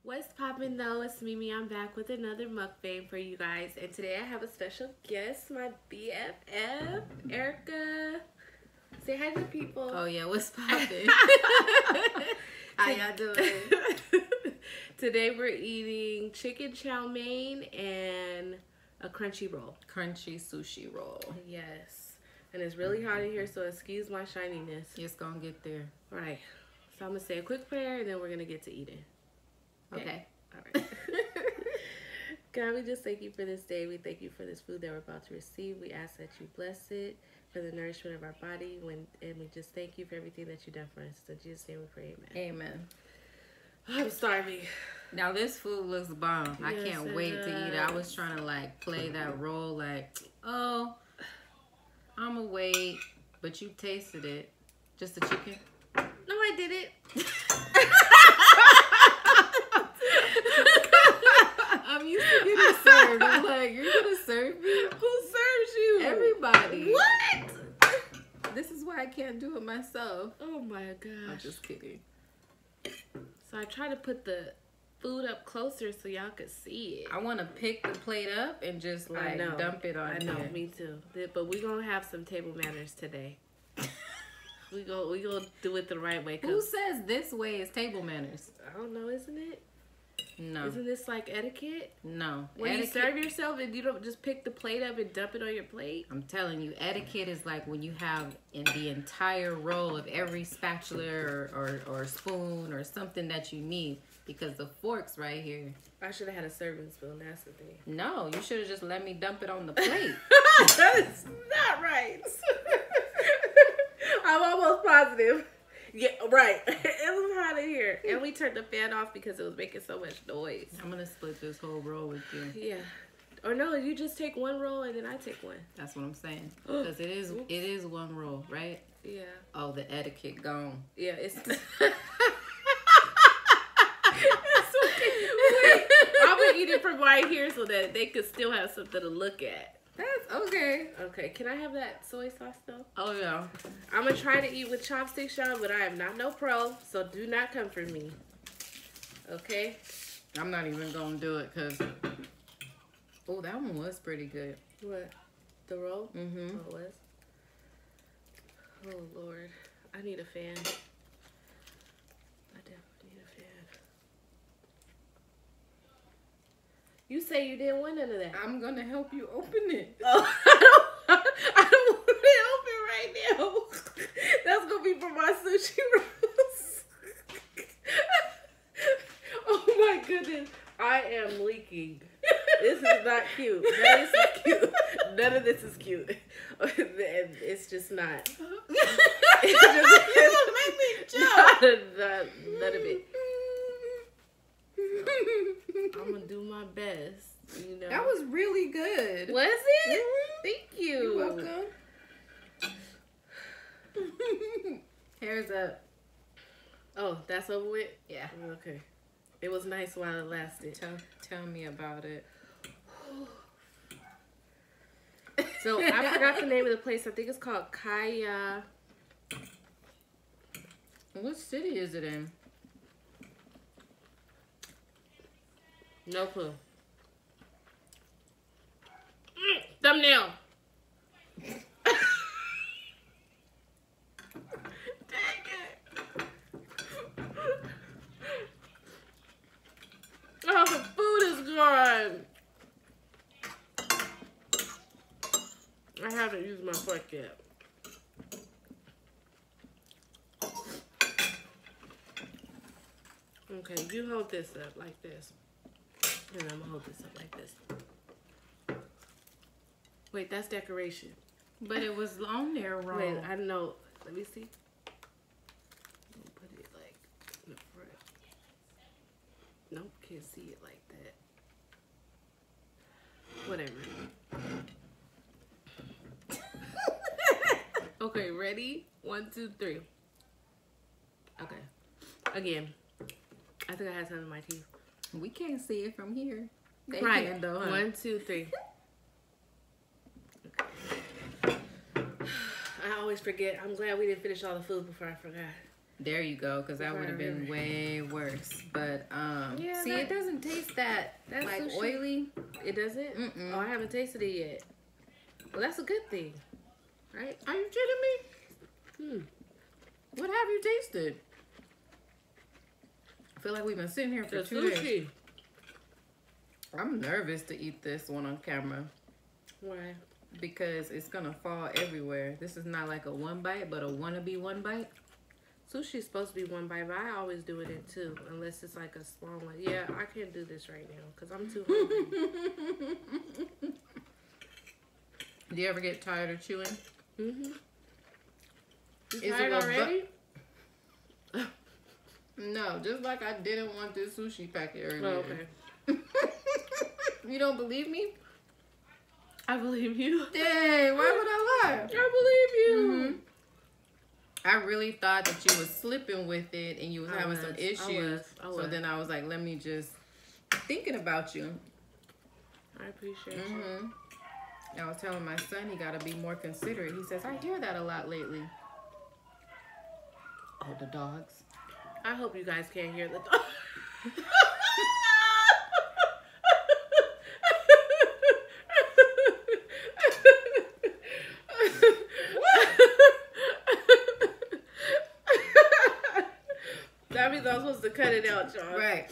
What's poppin' though? It's Mimi. I'm back with another mukbang for you guys, and today I have a special guest, my BFF, Erika. Say hi to the people. Oh yeah, what's poppin'? How y'all doing? Today we're eating chicken chow mein and a crunchy roll. Crunchy sushi roll. Yes, and it's really hot in here, so excuse my shininess. It's gonna get there. All right, so I'm gonna say a quick prayer, and then we're gonna get to eating. Okay. All right. God, we just thank you for this day. We thank you for this food that we're about to receive. We ask that you bless it for the nourishment of our body. And we just thank you for everything that you've done for us. In Jesus' name we pray, amen. Amen. I'm starving. Now this food looks bomb. I Yes, can't it wait to eat it. I does. was trying to like play that role like, oh, I'ma wait. But you tasted it. Just the chicken? No, I didn't. I'm used to getting served. I'm like, you're gonna serve me? Who serves you? Everybody. What? This is why I can't do it myself. Oh my gosh. I'm just kidding. So I try to put the food up closer so y'all could see it. I want to pick the plate up and just like dump it on I know, here. me too. But we're gonna have some table manners today. we gonna do it the right way. Who says this way is table manners? I don't know, isn't it? No. Isn't this like etiquette? No. When Etiquette, you serve yourself and you don't just pick the plate up and dump it on your plate? I'm telling you, etiquette is like when you have in the entire roll of every spatula or spoon or something that you need, because the fork's right here. I should have had a serving spoon, that's the thing. No, you should have just let me dump it on the plate. That's not right. I'm almost positive. Yeah, right. It was hot in here. And we turned the fan off because it was making so much noise. I'm going to split this whole roll with you. Yeah. Or no, you just take one roll and then I take one. That's what I'm saying. Because it is one roll, right? Yeah. Oh, the etiquette gone. Yeah, it's... It's okay. Wait, I'm going to eat it from right here so that they could still have something to look at. That's okay. Okay, can I have that soy sauce though? Oh, yeah. I'm going to try to eat with chopsticks, y'all, but I am not no pro, so do not come for me. Okay? I'm not even going to do it because... Oh, that one was pretty good. What? The roll? Mm-hmm. Oh, it was? Oh, Lord. I need a fan. I definitely need a fan. You say you didn't want none of that. I'm going to help you open it. Oh, I don't want it open right now. That's going to be for my sushi rolls. Oh, my goodness. I am leaking. This is not cute. None of this is cute. None of this is cute. It's just not. It's just make me jump. None of it. I'm going to do my best. You know. That was really good. Was it? Mm-hmm. Thank you. You're welcome. Hair's up. Oh, that's over with? Yeah. Okay. It was nice while it lasted. Tell me about it. So, I forgot the name of the place. I think it's called Kaya. What city is it in? No clue. Thumbnail. Dang it. Oh, the food is gone. I haven't used my fork yet. Okay, you hold this up like this. And I'm gonna hold this up like this. Wait, that's decoration. But it was on there wrong. Wait, I don't know. Let me see. Put it like in the front. Nope, can't see it like that. Whatever. Okay, ready? 1, 2, 3. Okay. Again. I think I had something in my teeth. We can't see it from here. They Right. can though, huh? 1, 2, 3. Okay. I always forget. I'm glad we didn't finish all the food before I forgot. There you go, because that would have been way worse. But yeah, see, it doesn't taste that like sushi. oily. It doesn't. Oh, I haven't tasted it yet. Well, that's a good thing, right? Are you kidding me? What have you tasted? I feel like we've been sitting here for 2 days. I'm nervous to eat this one on camera. Why? Because it's gonna fall everywhere. This is not like a one bite, but a wannabe one bite. Sushi's supposed to be one bite, but I always do it in two, unless it's like a small one. Yeah, I can't do this right now because I'm too hungry. Do you ever get tired of chewing? You Is tired it already? No, just like I didn't want this sushi packet earlier. Oh, okay. You don't believe me? I believe you. Dang, why would I lie? I believe you. I really thought that you was slipping with it and you was having some issues. I was. So then I was like, let me just thinking about you. I appreciate you. I was telling my son he got to be more considerate. He says, I hear that a lot lately. Oh, the dogs. I hope you guys can't hear the dog. That means I'm supposed to cut it out, y'all. Right.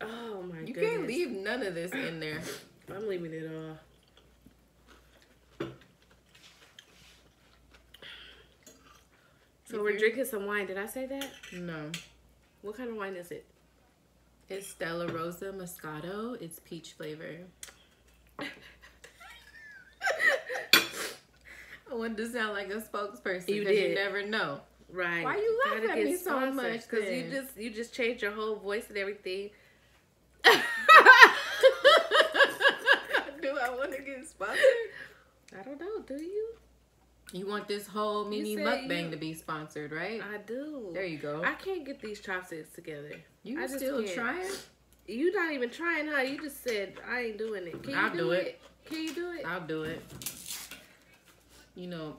Oh my goodness. You can't leave none of this in there. I'm leaving it all. So we're drinking some wine. Did I say that? No. What kind of wine is it? It's Stella Rosa Moscato. It's peach flavor. I wanted to sound like a spokesperson because you never know. Right. Why you laughing at me so much? Because you just changed your whole voice and everything. Do I want to get sponsored? I don't know. Do you? You want this whole mini mukbang to be sponsored, right? I do. There you go. I can't get these chopsticks together. You still trying? You not even trying, huh? You just said I ain't doing it. Can you do it? Can you do it? I'll do it. You know,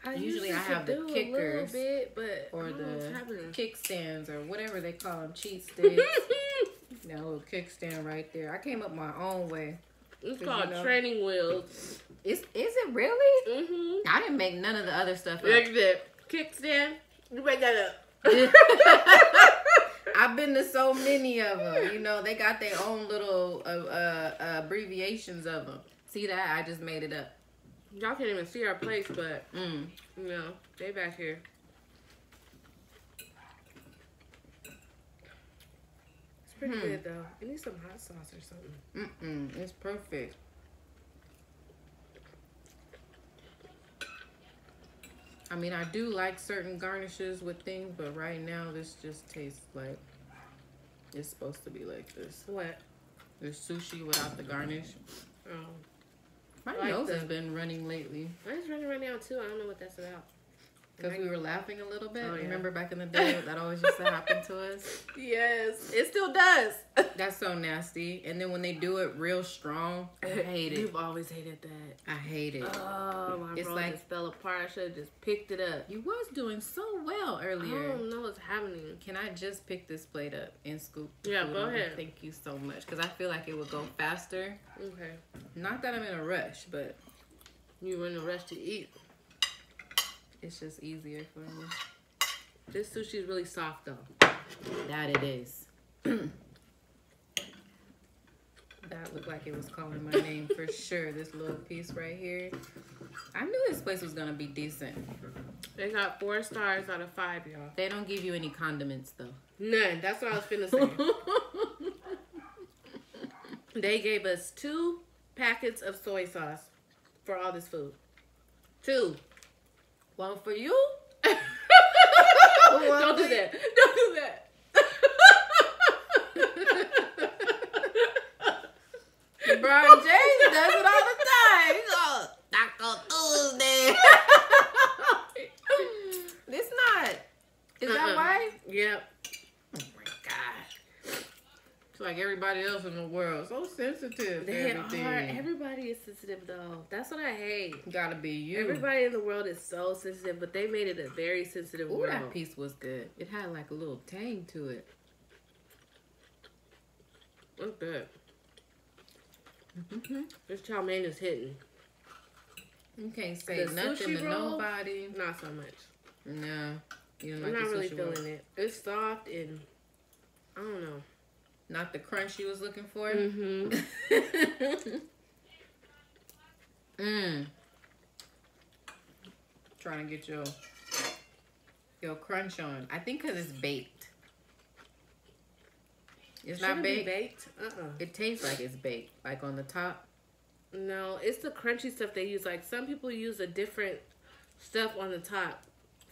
I usually I have the kickers but or the kickstands or whatever they call them, cheat sticks. That little kickstand right there. I came up my own way. It's called training wheels. Is it really? Mm-hmm. I didn't make none of the other stuff up. Like that kickstand. You make that up. I've been to so many of them. You know, they got their own little abbreviations of them. See that? I just made it up. Y'all can't even see our plates, but you know, they back here. It's pretty good though. It needs some hot sauce or something. It's perfect. I mean, I do like certain garnishes with things, but right now this just tastes like it's supposed to be like this. What? There's sushi without the garnish. Oh. My nose has been running lately. Mine's running right now too. I don't know what that's about. Because we were laughing a little bit. Oh, yeah. Remember back in the day that always used to happen to us? Yes, it still does. That's so nasty. And then when they do it real strong, I hate it. You've always hated that. I hate it. Oh, my it's bro like just fell apart. I should have just picked it up. You was doing so well earlier. I don't know what's happening. Can I just pick this plate up and scoop? Yeah, go ahead. Thank you so much. Because I feel like it would go faster. Okay. Not that I'm in a rush, but you were in a rush to eat. It's just easier for me. This sushi is really soft though. That it is. That looked like it was calling my name for sure. This little piece right here. I knew this place was gonna be decent. They got 4 stars out of 5, y'all. They don't give you any condiments though. None. That's what I was finna say. They gave us 2 packets of soy sauce for all this food. 2. One for you? Don't do that. Don't do that. LeBron James does it all the time. He goes, Taco Tuesday. It's not. Is that why? Yep. Oh my gosh. It's like everybody else in the world. So sensitive to They everything. are. Everybody is sensitive though. That's what I hate. Gotta be you. Everybody in the world is so sensitive, but they made it a very sensitive Ooh, world. that piece was good. It had like a little tang to it. That's good. This ChowMein is hitting. You can't say The nothing sushi to roll? nobody. Not so much. No. You don't I'm like not the really sushi roll. feeling it. It's soft and I don't know. Not the crunch you was looking for? Mm-hmm. Trying to get your crunch on. I think because it's baked. It's not baked. Baked? It tastes like it's baked. Like on the top. No, it's the crunchy stuff they use. Like some people use a different stuff on the top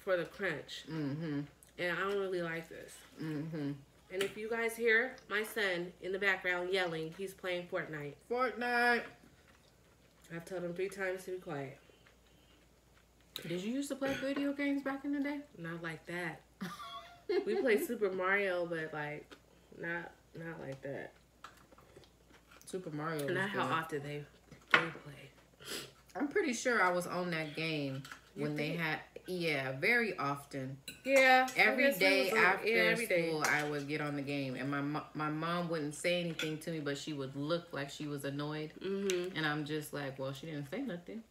for the crunch. Mm-hmm. And I don't really like this. Mm-hmm. And if you guys hear my son in the background yelling, he's playing Fortnite. Fortnite. I've told him 3 times to be quiet. Did you used to play video games back in the day? Not like that. We play Super Mario, but like not like that. Super Mario. Not how often they play. I'm pretty sure I was on that game when they had. Yeah, very often. Yeah. Every day after every school, day. I would get on the game, and my mom wouldn't say anything to me, but she would look like she was annoyed, and I'm just like, well, she didn't say nothing,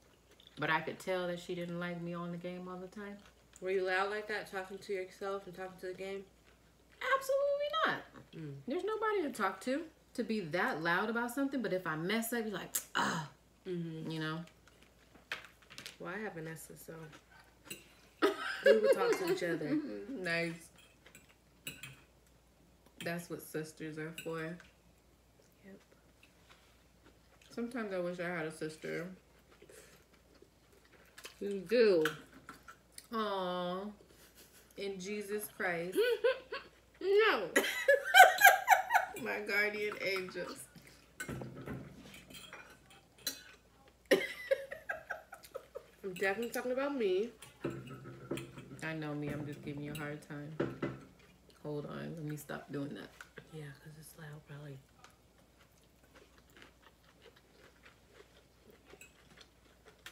but I could tell that she didn't like me on the game all the time. Were you loud like that, talking to yourself and talking to the game? Absolutely not. There's nobody to talk to be that loud about something. But if I mess up, you're like, ah, you know. Well, I have Vanessa, so we would talk to each other. Nice. That's what sisters are for. Yep. Sometimes I wish I had a sister. You do. Aw. In Jesus Christ. No. My guardian angels. I'm definitely talking about me. I know me. I'm just giving you a hard time. Hold on. Let me stop doing that. Yeah, because it's loud, probably.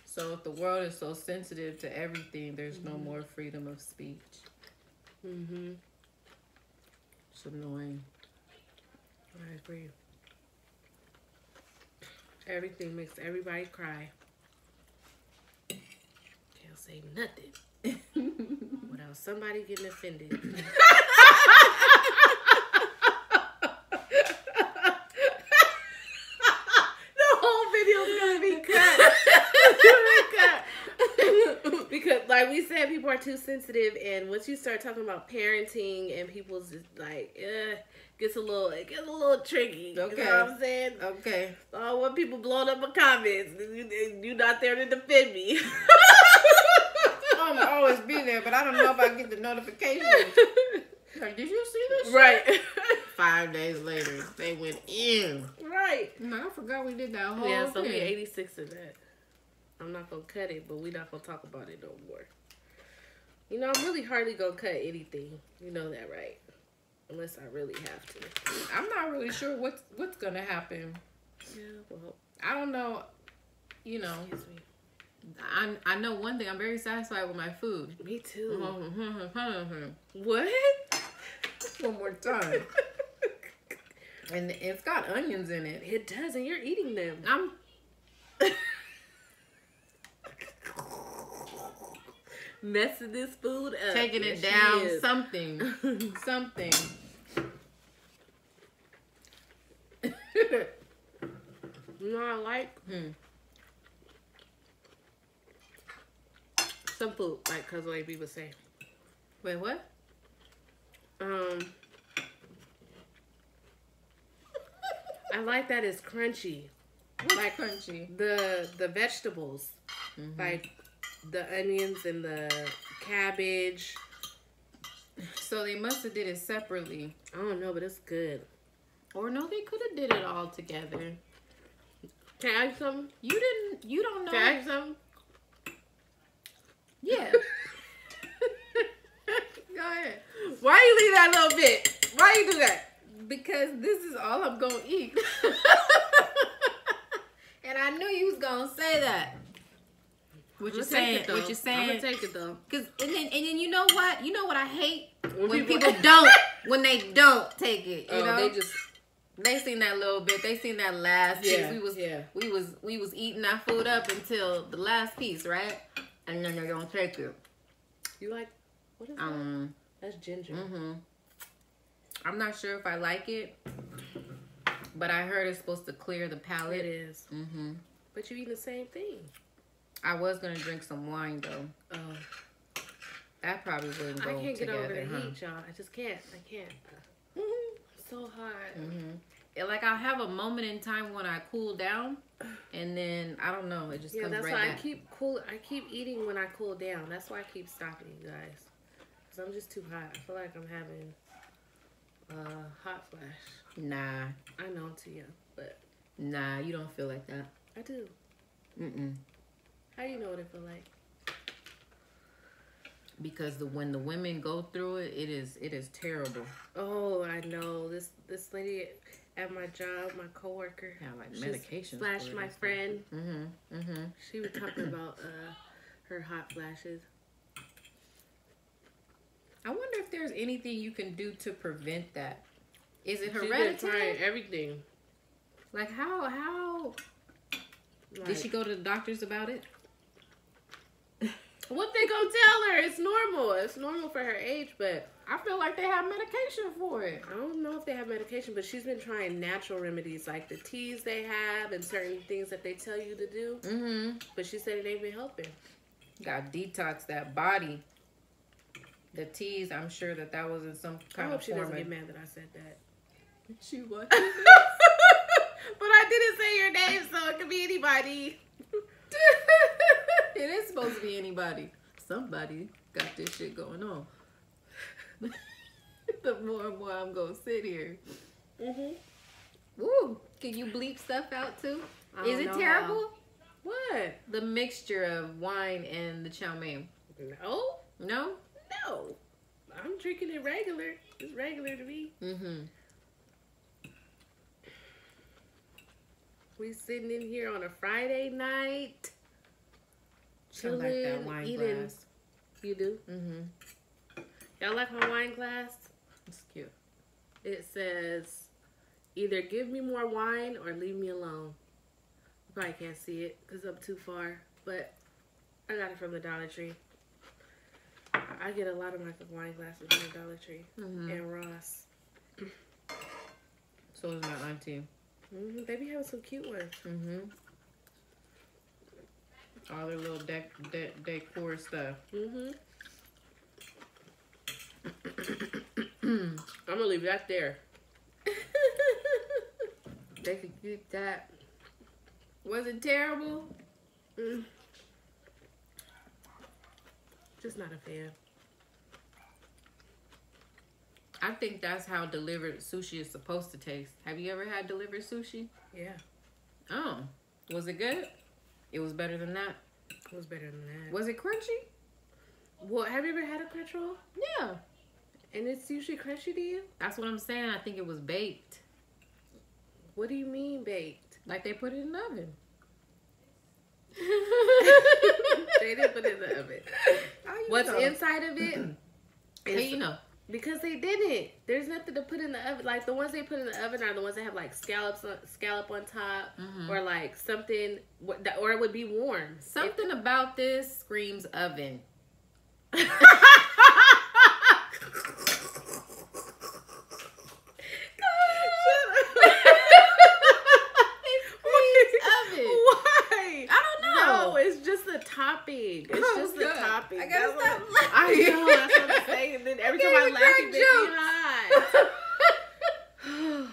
So if the world is so sensitive to everything, there's no more freedom of speech. It's annoying. I agree. Everything makes everybody cry. Can't say nothing without somebody getting offended. The whole video's gonna be cut. Because like we said, people are too sensitive, and once you start talking about parenting and people's just like it gets a little tricky. Okay. You know what I'm saying? Okay. Oh, when people blowing up my comments, you not there to defend me. I'm gonna always be there, but I don't know if I get the notification. Like, did you see this? Right. 5 days later, they went in. Right. I'm like, I forgot we did that whole Yeah, so thing. we 86 in that. I'm not gonna cut it, but we not gonna talk about it no more. You know, I'm really hardly gonna cut anything. You know that, right? Unless I really have to. I'm not really sure what's gonna happen. Yeah, well, I don't know. You know, excuse me. I know one thing. I'm very satisfied with my food. Me too. One What? more time. And it's got onions in it. It does, and you're eating them. I'm Messing this food up. taking Yes, it she down. is. Something. You know what I like? Some food, like Cousin AB would say. Wait, what? I like that it's crunchy. Like crunchy. The vegetables, like the onions and the cabbage. So they must have did it separately. I don't know, but it's good. Or no, they could have did it all together. Can I ask something? You don't know. Can I ask something? Yeah. Go ahead. Why you leave that little bit? Why you do that? because this is all I'm gonna eat. And I knew you was gonna say that. What you saying? What you saying? I'm gonna take it though. Cause and then you know what? You know what I hate when people don't when they don't take it. You know they seen that little bit. They seen that last piece. We was eating our food up until the last piece, right? And then they don't take it. You like what is that? That's ginger. I'm not sure if I like it, but I heard it's supposed to clear the palate. It is. But you eat the same thing. I was gonna drink some wine though. Oh, that probably wouldn't go together. I can't get over the heat, y'all. I just can't. I can't. It's so hot. Like I'll have a moment in time when I cool down, and then I don't know. It just comes right back. Yeah, that's why I keep eating when I cool down. That's why I keep stopping, you guys. Cause I'm just too hot. I feel like I'm having hot flash. Nah. I know I'm too young, but nah, you don't feel like that. I do. How do you know what it feel like? Because when the women go through it, it is terrible. Oh, I know. This lady at my job, my coworker, like medication. Flashed my friend. She was talking about her hot flashes. I wonder if there's anything you can do to prevent that. Is it hereditary? She's been trying everything. Like how? Did she go to the doctors about it? What they gonna tell her? It's normal. It's normal for her age, but I feel like they have medication for it. I don't know if they have medication, but she's been trying natural remedies like the teas they have and certain things that they tell you to do. But she said it ain't been helping. Got detox that body. The teas, I'm sure that was in some kind of form. I hope she doesn't get mad that I said that. She was. But I didn't say your name, so it could be anybody. It is supposed to be anybody. Somebody got this shit going on. The more and more I'm gonna sit here. Woo! Can you bleep stuff out too? Is it terrible? What? The mixture of wine and the ChowMein. No. No? No. I'm drinking it regular. It's regular to me. We sitting in here on a Friday night. Chilling, like that wine eating. Glass. You do? Y'all like my wine glass? It's cute. It says, either give me more wine or leave me alone. You probably can't see it because I'm too far, but I got it from the Dollar Tree. I get a lot of my wine glasses from the Dollar Tree and Ross. So is my auntie. They be having some cute ones. All their little decor stuff. I'm gonna leave that there. They could keep that. Was it terrible? Just not a fan. I think that's how delivered sushi is supposed to taste. Have you ever had delivered sushi? Yeah. Oh. Was it good? It was better than that? It was better than that. Was it crunchy? Well, have you ever had a crunch roll? Yeah. And it's usually crunchy to you? That's what I'm saying. I think it was baked. What do you mean baked? Like they put it in the oven. They didn't put it in the oven. What's inside of it? Hey, you know. Because they didn't. There's nothing to put in the oven. Like the ones they put in the oven are the ones that have like scallop on top, or like something, or it would be warm. Something about this screams oven. Topping. It's just the topping. I gotta stop laughing. I know, that's what I'm saying. And then every time I laugh, it makes me hot.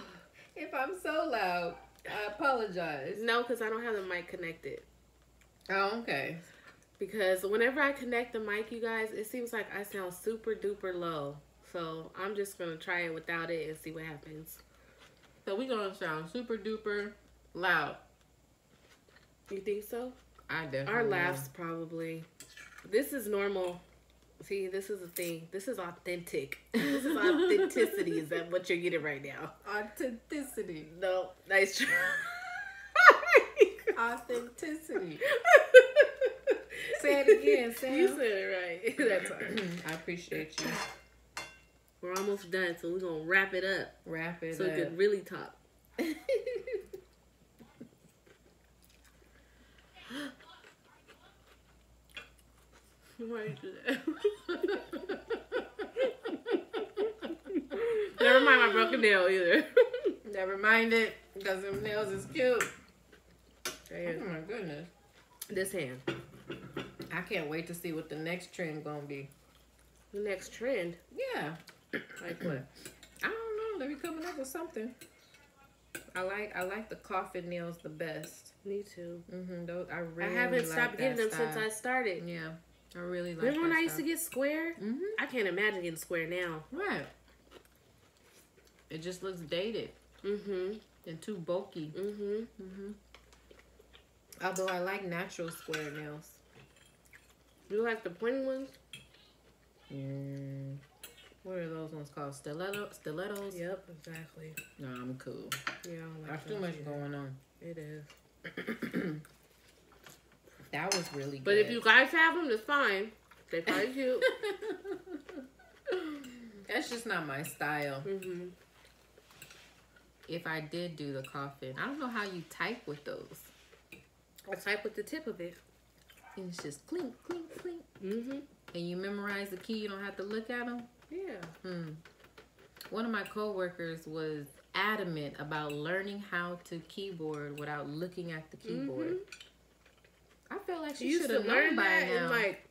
If I'm so loud, I apologize. No, because I don't have the mic connected. Oh, okay. Because whenever I connect the mic, you guys, it seems like I sound super duper low. So I'm just going to try it without it and see what happens. So we're going to sound super duper loud. You think so? I definitely Our laughs probably. This is normal. See, this is the thing. This is authentic. This is authenticity. Is that what you're getting right now? Authenticity. No, nice try. Authenticity. Say it again, Sam. You said it right. That's right. I appreciate you. We're almost done, so we're going to wrap it up. Wrap it so up. So we can really talk. Why you do that? Never mind my broken nail either. Never mind it, because them nails is cute. Oh my goodness. This hand. I can't wait to see what the next trend gonna be. The next trend? Yeah. Like what? I don't know. They be coming up with something. I like the coffin nails the best. Me too. Those I haven't stopped getting them since I started. Yeah. I really like. Remember when I used to get square? I can't imagine getting square now. Right. It just looks dated. And too bulky. Although I like natural square nails. You like the pointy ones? What are those ones called? Stilettos? Yep, exactly. No, I'm cool. Yeah, I don't like There's too much going on. It is. That was really good. But if you guys have them, it's fine. They probably cute. That's just not my style. If I did do the coffin, I don't know how you type with those. I type with the tip of it. And it's just clink, clink, clink. And you memorize the key. You don't have to look at them. Yeah. One of my coworkers was adamant about learning how to keyboard without looking at the keyboard. I feel like she should have learned by now. In like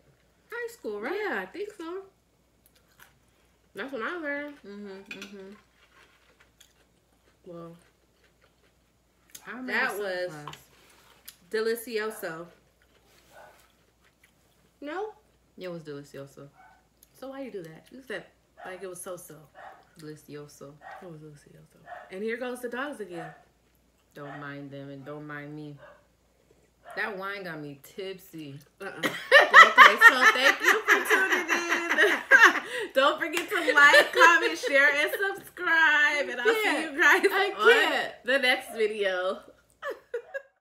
high school, right? Yeah, I think so. That's when I learned. Well, that was delicioso. No? It was delicioso. So why you do that? You said like it was so-so. Delicioso. It was delicioso. And here goes the dogs again. Don't mind them and don't mind me. That wine got me tipsy. Okay, so thank you for tuning in. Don't forget to like, comment, share, and subscribe. And I'll see you guys on the next video.